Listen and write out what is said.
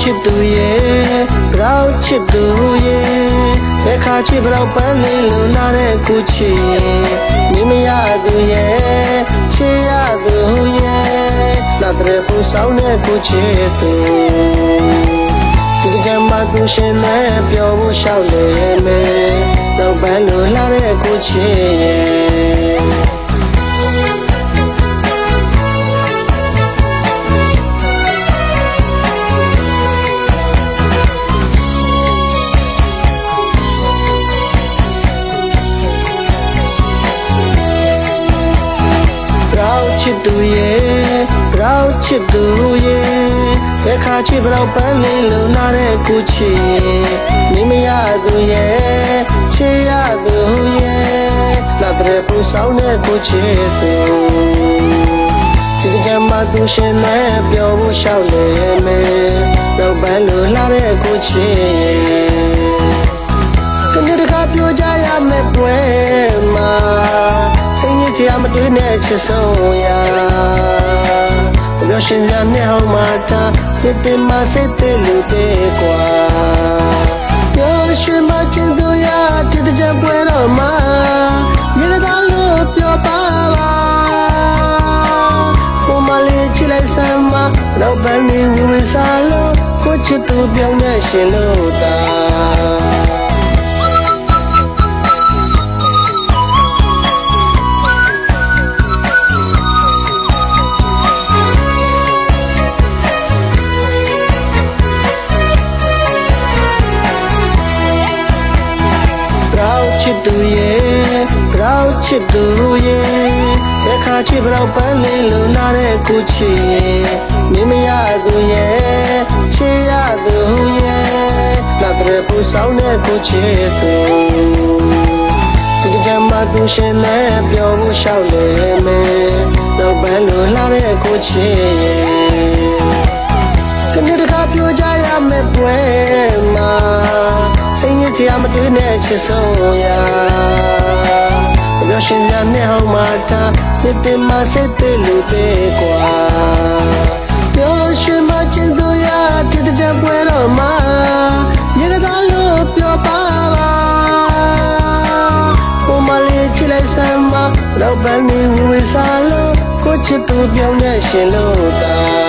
ချစ်သူရဲ့ရောက်ချစ်သူရဲ့ဘယ်ခါချစ်ဘလောက်ပန်းနေလို့လာတဲ့ကိုချစ်ရဲ့မိမရသူရဲ့ချစ်ရသူရဲ့လာတဲ့ကိုဆောင်တဲ့ကိုချစ်သူဒီကြမ်းမှသူရှင်နဲ့ပြောဖို့ရှောက်လေမယ်တော့ပန်းလို့လာတဲ့ကိုချစ်ရဲ့ချစ်သူရဲ့ရောက်ချစ်သူရဲ့ဘယ်ခါချစ်ဘလောက်ပန်းနေလို့လာတဲ့ကိုချစ်ရဲ့မိမရသူရဲ့ချစ်ရသူရဲ့လာတဲ့ပူဆောင်တဲ့ကိုချစ်သူဒီကြမ်းမှသူရှင်နဲ့ပြောဖို့ရှောက်လေမယ်တော့ပန်းလို့လာတဲ့ကိုချစ်ရဲ့ကနေ့တကားပြောကြရမယ်ပွဲမှာစိတ်ညစ်စရာမတွေ့နဲ့ချစ်ဆုံးရာပြောရှင်ရနဲ့ဟောမှာတာတစ်တင်မစိတ်တဲ့လူတဲ့ကွာပြောရှင်မချင်သူရတစ်တကြပွဲတော့မှာရေကောင်းလို့ပြောပါပါဟိုမလေးချစ်လိုက်စမ်းမတော့ပန်းနေဝေစားလို့ကိုချစ်သူပြောင်းနေရှင်လို့တာချစ်သူရဲ့ရောက်ချစ်သူရဲ့ဘယ်ခါချစ်ဘလောက်ပန်းနေလို့လာတဲ့ကိုချစ်ရဲ့မိမရသူရဲ့ချစ်ရသူရဲ့လာတဲ့ပူဆောင်တဲ့ကိုချစ်သူဒီကြမ်းမှသူရှင်နဲ့ပြောဖို့ရှောက်လေမယ်တော့ပန်းလို့လာတဲ့ကိုချစ်ရဲ့ကနေ့တကားပြောကြရမယ်ပွဲမှာစိတ်ညစ်စရာမတွေ့နဲ့ချစ်ဆုံးရာပြောရှင်ရနဲ့ဟောမှာတာတစ်တင်မစိတ်တဲ့လူတဲ့ကွာပြောရှင်မချင်သူရတစ်တကြပွဲတော့မှာရေကောင်းလို့ပြောပါပါဟိုမလေးချစ်လိုက်စမ်းမတော့ပန်းနေဝေစားလို့ကိုချစ်သူပြောင်းနေရှင်လို့တာ